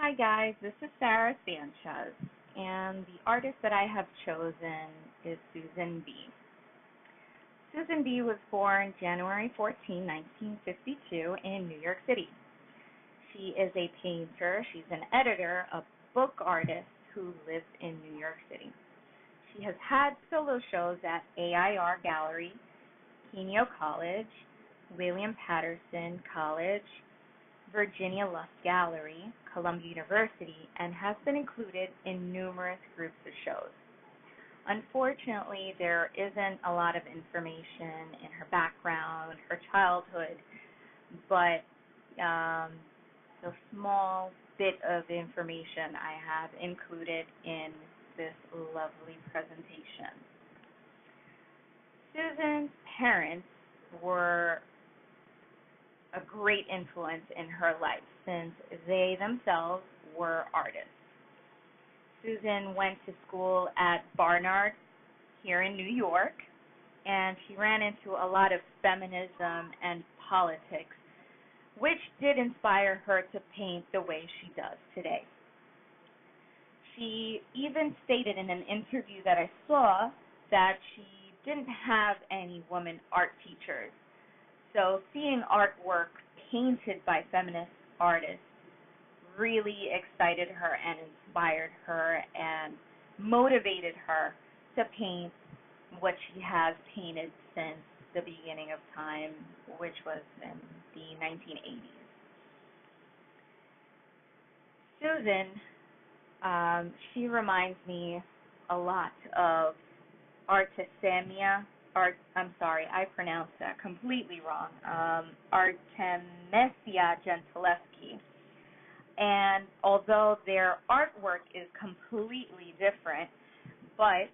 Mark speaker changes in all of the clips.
Speaker 1: Hi guys, this is Sara Sanchez, and the artist that I have chosen is Susan B. Susan B was born January 14, 1952 in New York City. She is a painter, she's an editor, a book artist who lives in New York City. She has had solo shows at AIR Gallery, Keneo College, William Patterson College, Virginia Luft Gallery, Columbia University, and has been included in numerous groups of shows. Unfortunately, there isn't a lot of information in her background, her childhood, but the small bit of information I have included in this lovely presentation. Susan's parents were a great influence in her life since they themselves were artists. Susan went to school at Barnard here in New York, and she ran into a lot of feminism and politics, which did inspire her to paint the way she does today. She even stated in an interview that I saw that she didn't have any woman art teachers. So seeing artwork painted by feminist artists really excited her and inspired her and motivated her to paint what she has painted since the beginning of time, which was in the 1980s. Susan, she reminds me a lot of I pronounced that completely wrong. Artemisia Gentileschi. And although their artwork is completely different, but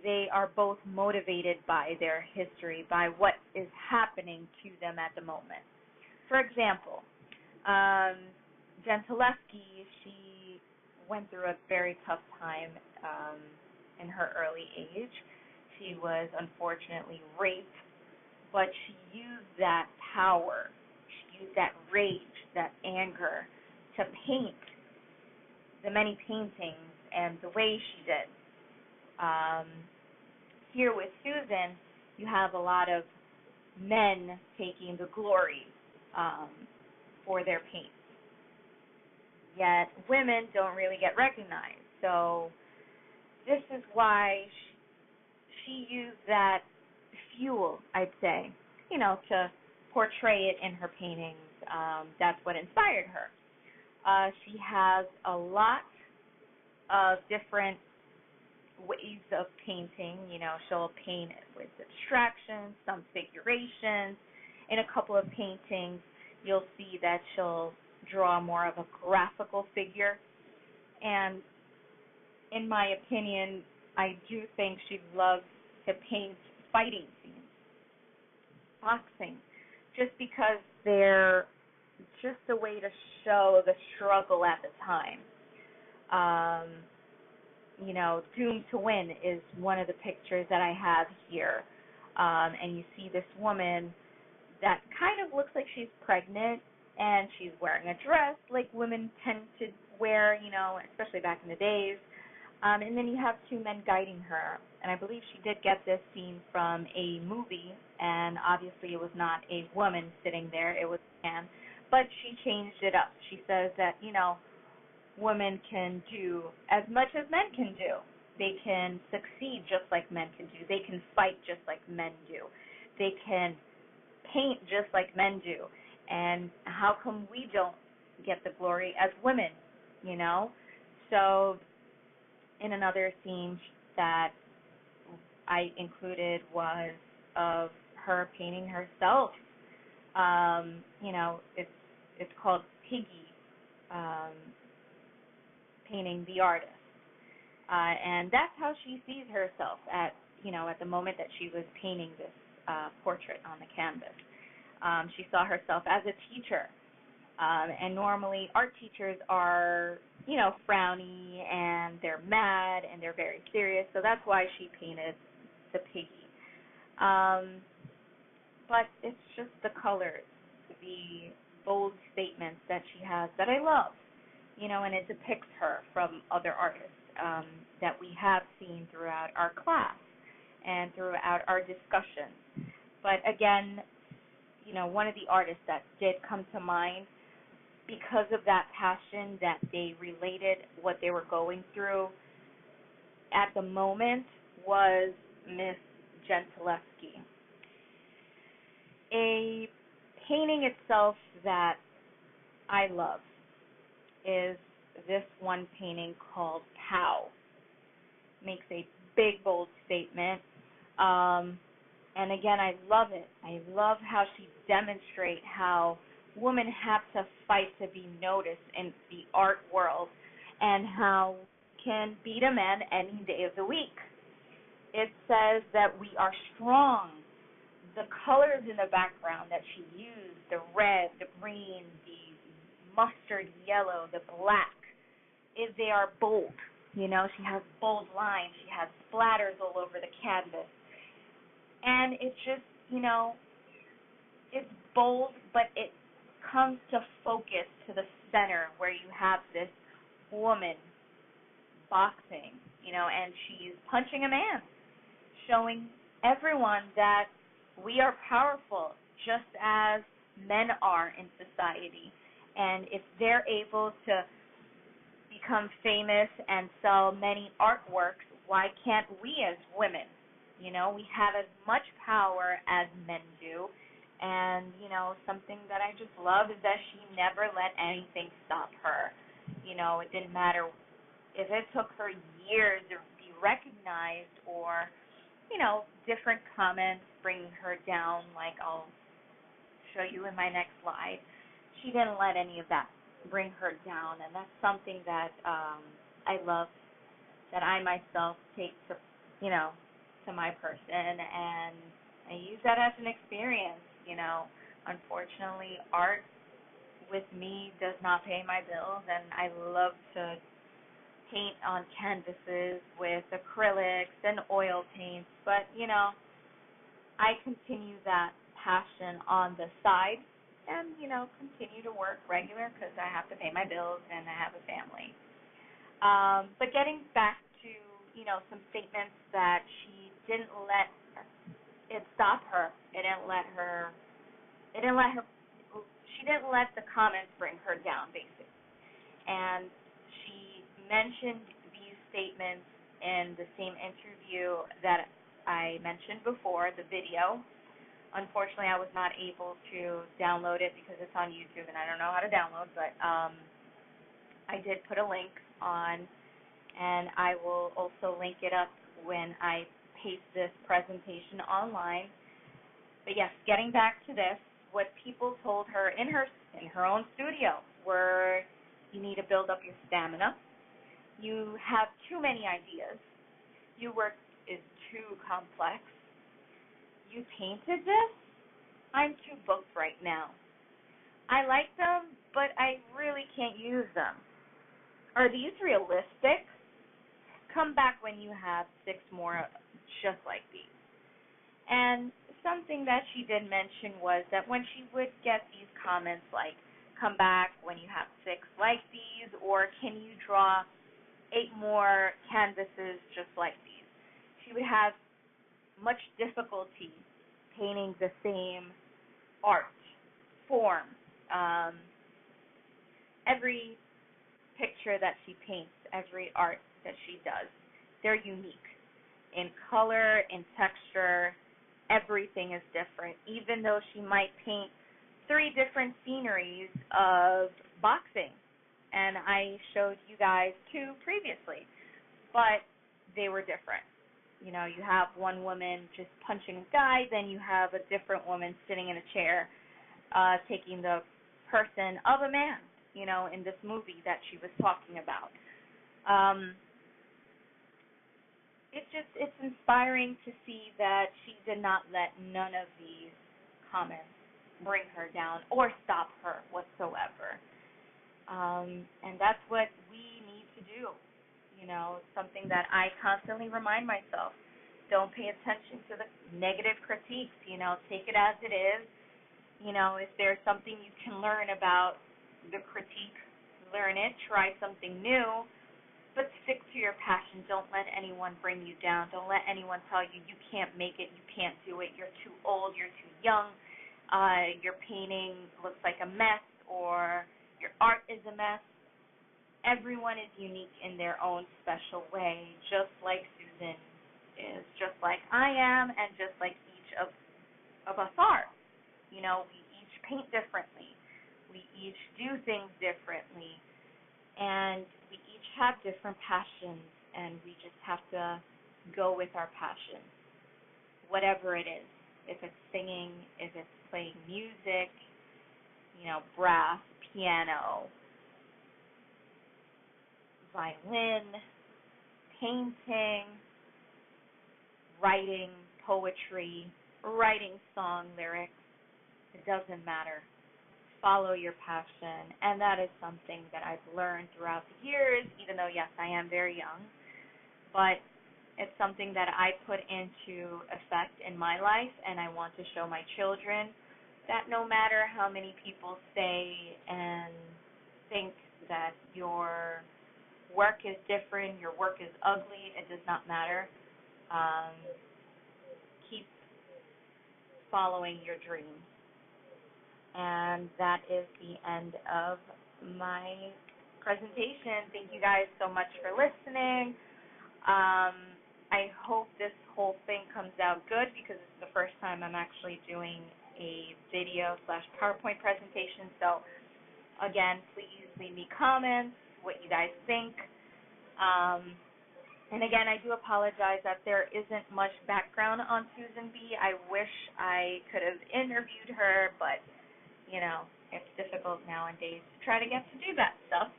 Speaker 1: they are both motivated by their history, by what is happening to them at the moment. For example, Gentileschi, she went through a very tough time in her early age. She was unfortunately raped, but she used that power, she used that rage, that anger to paint the many paintings and the way she did. Here with Susan, you have a lot of men taking the glory for their paints. Yet women don't really get recognized. So this is why she used that fuel, I'd say, to portray it in her paintings. That's what inspired her. She has a lot of different ways of painting. She'll paint with abstractions, some figurations. In a couple of paintings, you'll see that she'll draw more of a graphical figure. And in my opinion, I do think she loves to paint fighting scenes, boxing, just because they're just a way to show the struggle at the time. Doomed to Win is one of the pictures that I have here. And you see this woman that kind of looks like she's pregnant, and she's wearing a dress like women tend to wear, especially back in the days. And then you have two men guiding her. And I believe she did get this scene from a movie, and obviously it was not a woman sitting there, it was a man. But she changed it up. She says that, women can do as much as men can do. They can succeed just like men can do. They can fight just like men do. They can paint just like men do. And how come we don't get the glory as women, So in another scene that I included was of her painting herself. It's called Piggy, painting the artist. And that's how she sees herself at the moment that she was painting this portrait on the canvas. She saw herself as a teacher. And normally art teachers are, frowny and they're mad and they're very serious. So that's why she painted the piggy. But it's just the colors, the bold statements that she has that I love. and it depicts her from other artists that we have seen throughout our class and throughout our discussions. But again, one of the artists that did come to mind because of that passion that they related what they were going through at the moment was Miss Gentileschi. A painting itself that I love is this one painting called POW. Makes a big, bold statement. And again, I love it. I love how she demonstrates how women have to fight to be noticed in the art world and how can beat a man any day of the week. It says that we are strong. The colors in the background that she used, the red, the green, the mustard yellow, the black, they are bold. She has bold lines. She has splatters all over the canvas. And it's just, it's bold, but it comes to focus to the center where you have this woman boxing, and she's punching a man, showing everyone that we are powerful just as men are in society. And if they're able to become famous and sell many artworks, why can't we as women? We have as much power as men do. And, something that I just love is that she never let anything stop her. It didn't matter if it took her years to be recognized or, different comments bringing her down, like I'll show you in my next slide. She didn't let any of that bring her down, and that's something that I love, that I myself take to, to my person, and I use that as an experience. Unfortunately, art with me does not pay my bills, and I love to paint on canvases with acrylics and oil paints, but, I continue that passion on the side and, continue to work regular because I have to pay my bills and I have a family. But getting back to, some statements that she didn't let it stop her. She didn't let the comments bring her down, basically. And she mentioned these statements in the same interview that I mentioned before, the video. Unfortunately, I was not able to download it because it's on YouTube and I don't know how to download, but I did put a link on, and I will also link it up when I paste this presentation online. But yes, getting back to this, what people told her in her own studio were, you need to build up your stamina. You have too many ideas. Your work is too complex. You painted this? I'm too booked right now. I like them, but I really can't use them. Are these realistic? Come back when you have 6 more just like these. And something that she did mention was that when she would get these comments like, come back when you have 6 like these, or can you draw 8 more canvases just like these, she would have much difficulty painting the same art form. Every picture that she paints, every art that she does, they're unique in color, in texture. Everything is different, even though she might paint 3 different sceneries of boxing, and I showed you guys 2 previously, but they were different. You have one woman just punching a guy, then you have a different woman sitting in a chair taking the person of a man, in this movie that she was talking about. It's inspiring to see that she did not let none of these comments bring her down or stop her whatsoever. And that's what we need to do. Something that I constantly remind myself. Don't pay attention to the negative critiques. Take it as it is. If there's something you can learn about the critique, learn it, try something new, but stick to your passion. Don't let anyone bring you down. Don't let anyone tell you you can't make it, you can't do it, you're too old, you're too young, your painting looks like a mess, or your art is a mess. Everyone is unique in their own special way, just like Susan is, just like I am, and just like each of us are. We each paint differently. We each do things differently. And we each have different passions, and we just have to go with our passion, whatever it is. If it's singing, if it's playing music, brass, piano, violin, painting, writing poetry, writing song lyrics, it doesn't matter. Follow your passion, and that is something that I've learned throughout the years, even though, yes, I am very young, but it's something that I put into effect in my life, and I want to show my children that no matter how many people say and think that your work is different, your work is ugly, it does not matter. Keep following your dreams. And that is the end of my presentation. Thank you guys so much for listening. I hope this whole thing comes out good, because it's the first time I'm actually doing a video/PowerPoint presentation. So, again, please leave me comments, what you guys think. And again, I do apologize that there isn't much background on Susan B. I wish I could have interviewed her, but it's difficult nowadays to try to get to do that stuff,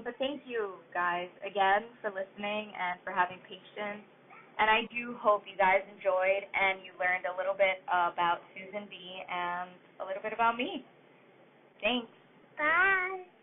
Speaker 1: But thank you guys again for listening and for having patience. And I do hope you guys enjoyed and you learned a little bit about Susan B. and a little bit about me. Thanks.
Speaker 2: Bye.